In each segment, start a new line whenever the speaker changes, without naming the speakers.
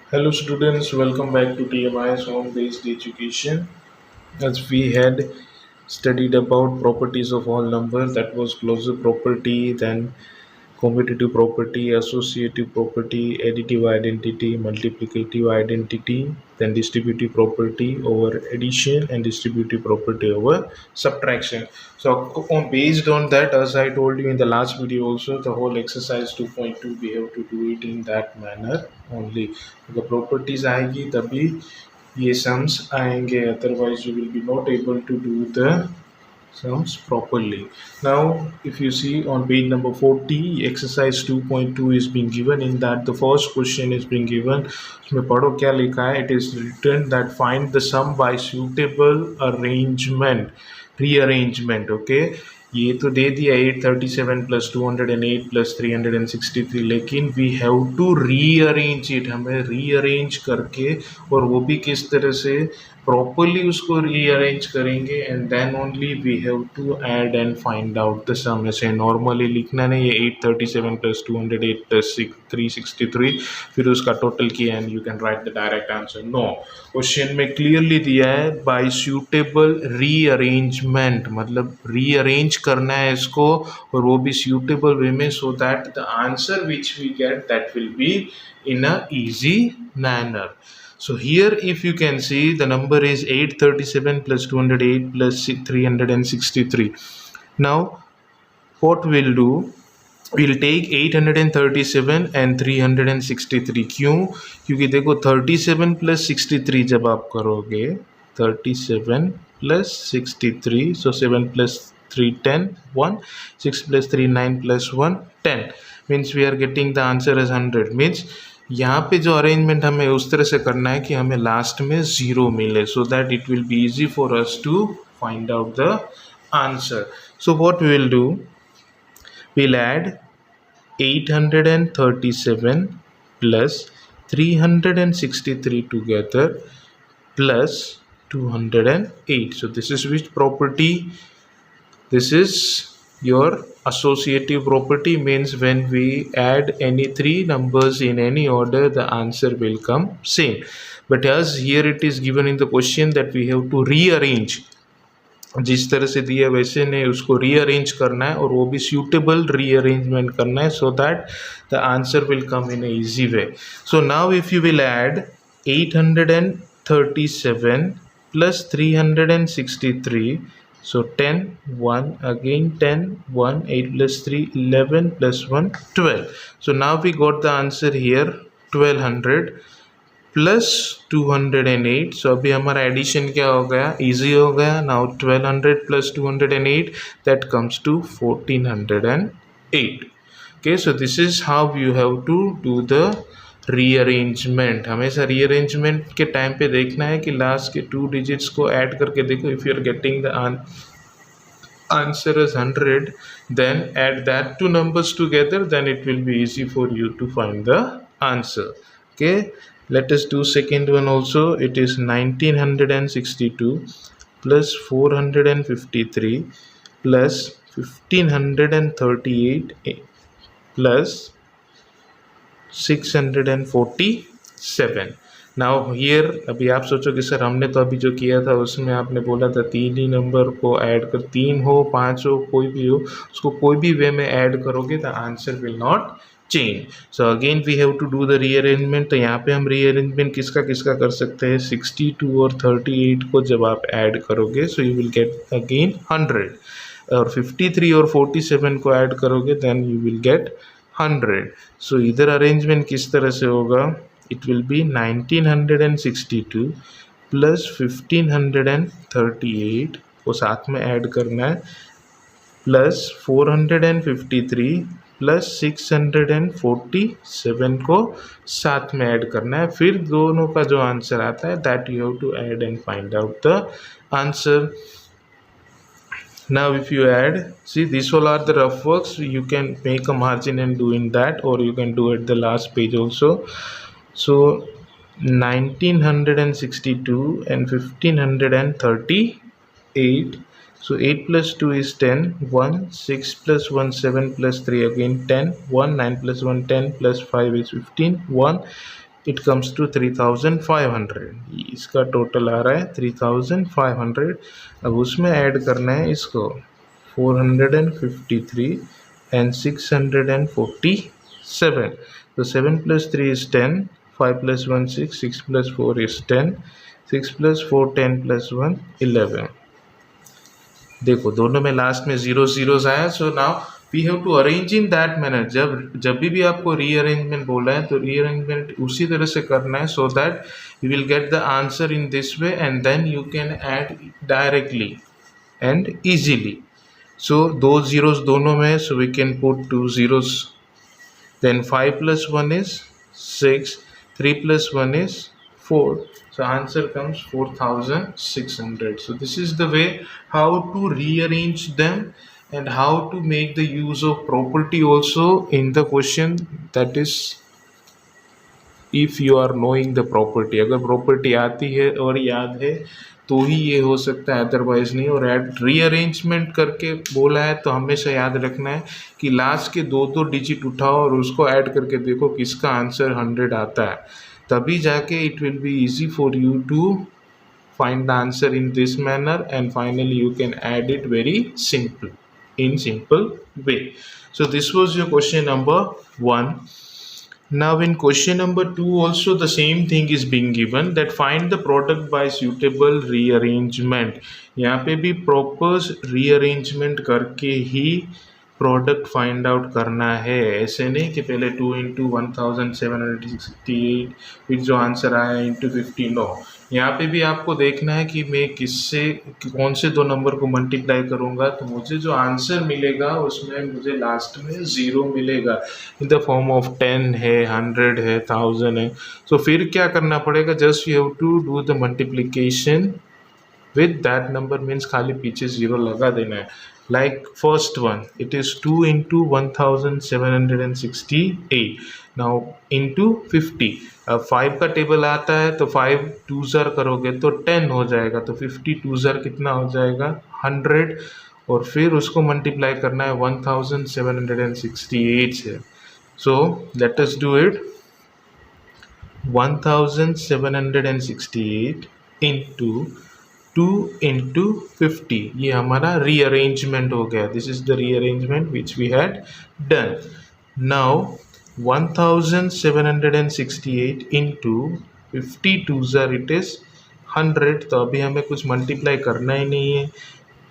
Hello students, welcome back to TMI's home-based education. As we had studied about properties of all numbers, that was closure property, then commutative property, associative property, additive identity, multiplicative identity, then distributive property over addition and distributive property over subtraction. So based on that, as I told you in the last video also, the whole exercise 2.2 we have to do it in that manner only. The properties आएगी तभी ये sums आएंगे, otherwise you will be not able to do the sums properly. Now if you see on page number 40, exercise 2.2 is being given. In that the first question is being given. उसमें पढ़ो क्या लिखा है. It is written that find the sum by suitable arrangement, rearrangement. Okay, ये तो दे दिया 837 plus 208 plus 363, लेकिन we have to rearrange it. हमें रीअरेंज करके, और वो भी किस तरह से प्रॉपरली उसको रीअरेंज करेंगे, and then only we have to add and find out the sum. ऐसे नॉर्मली लिखना नहीं, ये 837 प्लस 208 प्लस 363 फिर उसका टोटल किया and you can write the direct answer. No, question में क्लियरली दिया है बाय सूटेबल रीअरेंजमेंट, मतलब रीअरेंज करना है इसको, और वो भी सूटेबल वे में, so that the answer which we get that will be in a easy manner. So here if you can see the number is 837 plus 208 plus 363. Now what we'll do, we'll take 837 and 363. क्यों? क्योंकि देखो 37 plus 63 जब आप करोगे, 37 plus 63, so 7 plus 3 10, 1, 6 plus 3 9 plus 1 10, means we are getting the answer as 100. means यहाँ पे जो arrangement हमें उस तरह से करना है कि हमें लास्ट में ज़ीरो मिले, so that it will be easy for us to find out the answer. So what we will do, we'll add 837 plus 363 together plus 208. So this is which property? This is your associative property, means when we add any three numbers in any order, the answer will come same. But as here it is given in the question that we have to rearrange, जिस तरह से दिया वैसे नहीं, उसको rearrange करना है, और वो भी सूटेबल रीअरेंजमेंट करना है, so that the answer will come in a easy way. So now if you will add 837 plus 363, so 10 1 again 10 1, 8 plus 3 11 plus 1 12. So now we got the answer here 1200 plus 208. So अभी हमारा addition क्या हो गया, easy हो गया. Now 1200 plus 208, that comes to 1408. Okay, so this is how you have to do the rearrangement. हमेशा rearrangement के time पे देखना है कि लास्ट के 2 डिजिट्स को ऐड करके देखो. If you are getting the answer is 100, then add that two numbers together, then it will be easy for you to find the answer. Okay, let us do second one also. It is 1962 plus 453 plus 1538 plus 647. Now here अभी आप सोचो कि sir हमने तो अभी जो किया था उसमें आपने बोला था 3 ही नंबर को ऐड कर, 3 हो 5 हो कोई भी हो, उसको कोई भी वे में ऐड करोगे the answer will not change. So again we have to do the rearrangement. तो यहाँ पे हम रीअरेंजमेंट किसका किसका कर सकते हैं, 62 और 38 को जब आप ऐड करोगे so you will gate again 100, और 53 और 47 को ऐड करोगे देन यू विल गेट 100. सो इधर अरेंजमेंट किस तरह से होगा, it will be 1962 प्लस 1538 को साथ में ऐड करना है, प्लस 453 प्लस 647 को साथ में ऐड करना है. फिर दोनों का जो आंसर आता है that you have to add and find out the answer. Now if you add, see these all are the rough works, you can make a margin and do in that, or you can do at the last page also. So 1962 and 1538, so 8 plus 2 is 10, 1, 6 plus 1 7 plus 3 again 10, 1, 9 plus 1 10 plus 5 is 15, 1, it comes to 3500, इसका total आ रहा है 3500। अब उसमें add करना है इसको 453 and 647। तो 7 + 3 is 10, 5 + 1 6, 6 + 4 is 10, 6 + 4 10 + 1 11। देखो दोनों में लास्ट में जीरो जीरोस आया। So now we have to arrange in that manner. जब भी आपको रीअरेंजमेंट बोला है तो रीअरेंजमेंट उसी तरह से करना है, so that you will get the answer in this way and then you can add directly and easily. So दो जीरोस दोनों में, so we can put 2 zeros. Then 5 + 1 is 6, 3 + 1 is 4. So answer comes 4600. So this is the way how to rearrange them and how to make the use of property also in the question. That is if you are knowing the property. अगर property आती है और याद है तो ही ये हो सकता है, अदरवाइज नहीं। और रीअरेंजमेंट करके बोला है तो हमेशा याद रखना है कि लास्ट के दो डिजिट उठाओ और उसको ऐड करके देखो किसका आंसर 100 आता है, तभी जाके it will be easy for you to find the answer in this manner and finally you can add it very simple way. So this was your question number 1. Now in question number 2 also the same thing is being given, that find the product by suitable rearrangement. यहाँ पे भी proper rearrangement करके ही product find out करना है। ऐसे नहीं कि पहले 2 × 1768 फिर जो आंसर आया इंटू 50। नो, यहाँ पे भी आपको देखना है कि मैं कौन से दो नंबर को मल्टीप्लाई करूँगा तो मुझे जो आंसर मिलेगा उसमें मुझे लास्ट में 0 मिलेगा इन द फॉर्म ऑफ 10 है, 100 है, 1000 है। तो फिर क्या करना पड़ेगा, just you have to do the multiplication with that number, means खाली पीछे 0 लगा देना है। Like first one, it is 2 × 1768, now into 50। अब 5 का टेबल आता है तो 5 2s करोगे तो 10 हो जाएगा, तो 50 2s कितना हो जाएगा 100, और फिर उसको मल्टीप्लाई करना है 1768 से। So let us do it. 1768 into 2 × 50, ये हमारा रीअरेंजमेंट हो गया। This is the rearrangement which we had done. Now 1768 into 50 2s it is 100। तो अभी हमें कुछ मल्टीप्लाई करना ही नहीं है,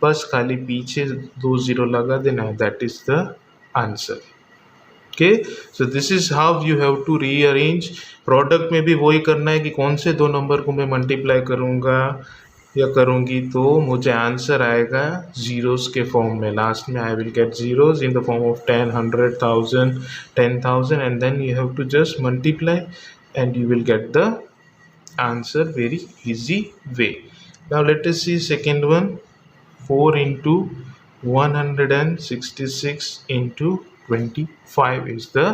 बस खाली पीछे 2 0 लगा देना है, that is the answer. Okay, so this is how you have to rearrange. Product में भी वही करना है कि कौन से दो नंबर को मैं मल्टीप्लाई करूँगा या करूँगी तो मुझे आंसर आएगा जीरोस के फॉर्म में। लास्ट में I will get zeros in the form of 10, 100, 1000, 10,000 and then you have to just multiply and you will get the answer very easy way. Now let us see second one. 4 × 166 × 25 is the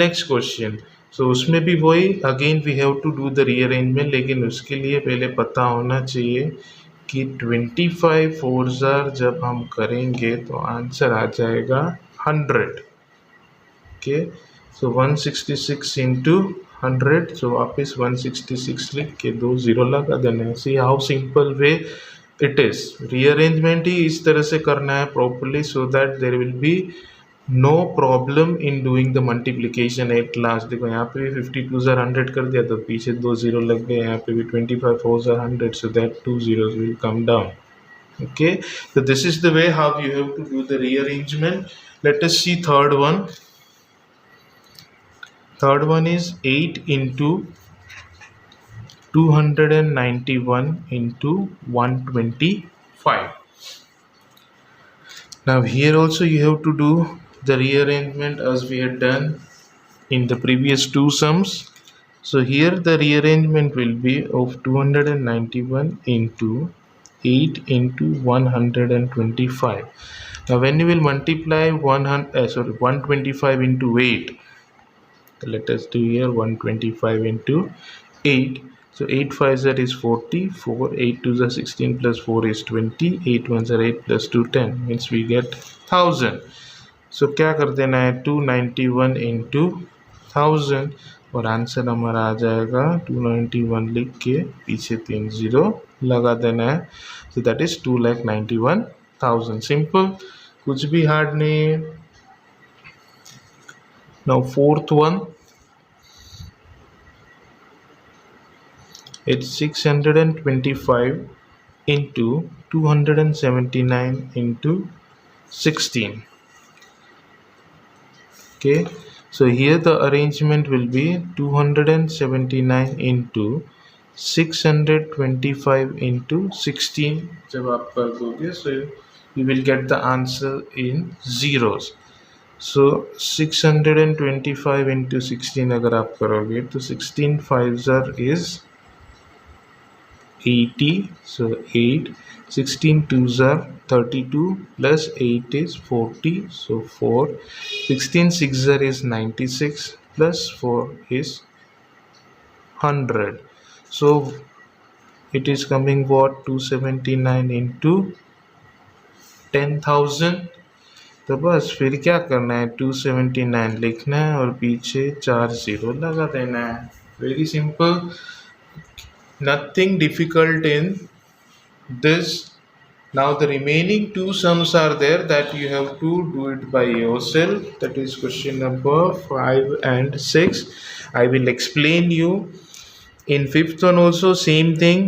next question. So उसमें भी वही again we have to do the rearrangement, लेकिन उसके लिए पहले पता होना चाहिए कि 25 4s जब हम करेंगे तो आंसर आ जाएगा 100। ओके, सो 166 × 100, सो वापस 166 लिख के 2 0 लगा देना। See how simple way it is. Rearrangement ही इस तरह से करना है properly, so that there will be no problem in doing the multiplication at last. देखो यहाँ पे भी 50 2s 100 कर दिया तो पीछे 2 0 लग गए, यहाँ पे भी 25 4s 100, so that 2 zeros will come down. Okay, so this is the way how you have to do the rearrangement. Let us see third one. Third one is 8 × 291 × 125. Now here also you have to do the rearrangement as we had done in the previous two sums. So here the rearrangement will be of 291 × 8 × 125. Now when you will multiply 125 × 8, let us do here 125 × 8. So 8 5s is 40, 4 8 2s are 16 plus 4 is 20, 8 1s are 8 plus 2 10, means we get 1000. So क्या कर देना है 291 × 1000, और answer हमारा आ जाएगा 291 लिख के पीछे 3 जीरो लगा देना है. So that is 2,91,000. सिंपल, कुछ भी हार्ड नहीं है. Now fourth one, it's 625 into 279 into 16. Okay, so here the arrangement will be 279 into 625 into 16. जब आप कर दोगे so you will get the answer in zeros. So 625 into 16 अगर आप करोगे तो 16 5s is 80, so 8, 16 2s are 32 plus 8 is 40, so 4, 16 6s is 96 plus 4 is 100. So it is coming what, 279 into 10,000. तो बस फिर क्या करना है, 279 लिखना है और पीछे 4 जीरो लगा देना है. Very simple, nothing difficult in this. Now the remaining two sums are there that you have to do it by yourself. That is question number 5 and 6. I will explain you. In fifth one also same thing.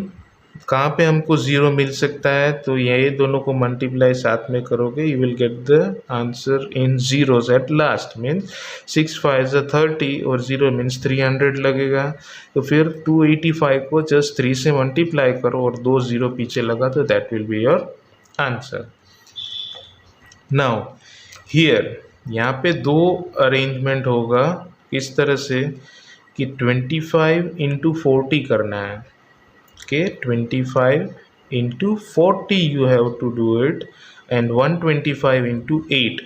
कहाँ पे हमको zero मिल सकता है, तो ये दोनों को multiply साथ में करोगे, you will get the answer in zeros at last. Means 6 5 30 और ज़ीरो मीन्स 300 लगेगा. तो फिर 285 को जस्ट 3 से मल्टीप्लाई करो और 2 ज़ीरो पीछे लगा, तो that will be your answer. Now here यहाँ पे दो अरेंजमेंट होगा इस तरह से कि 25 इंटू 40 करना है. Okay, 25 into 40 you have to do it and 125 into 8.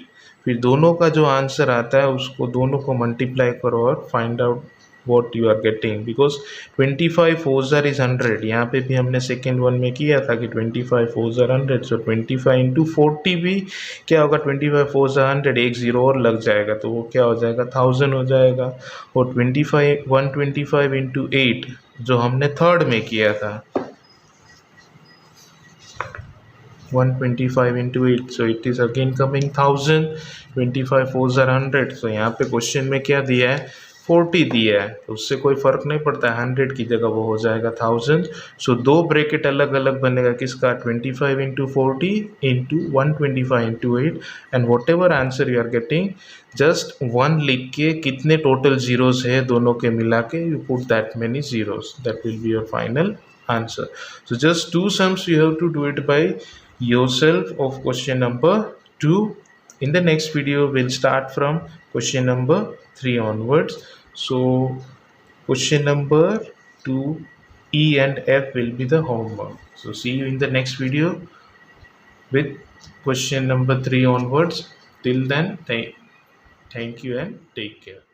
फिर दोनों का जो आंसर आता है उसको दोनों को मल्टीप्लाई करो और find out what you are getting, because 25 4s is 100. यहाँ पे भी हमने सेकेंड वन में किया था कि 25 4s 100. सो 25 इंटू 40 भी क्या होगा, 25 4s 100, एक ज़ीरो और लग जाएगा तो वो क्या हो जाएगा, 1000 हो जाएगा. और 125 इंटू 8 जो हमने थर्ड में किया था, 125 into 8, so it is again coming 1000. 25 4s 100. so यहाँ पे क्वेश्चन में क्या दिया है, 40 दिया है, तो उससे कोई फ़र्क नहीं पड़ता है, 100 की जगह वो हो जाएगा 1000. सो दो ब्रैकेट अलग अलग बनेगा किसका, 25 into 40 into 125 into 8. And whatever answer you are getting, just 1 लिख के कितने टोटल जीरोस है दोनों के मिला के, you put that many zeros, that will be your final answer. So just two sums you have to do it by yourself of question number 2. In the next video we'll start from question number 3 onwards. So question number 2, E and F will be the homework. So see you in the next video with question number 3 onwards. Till then, thank you and take care.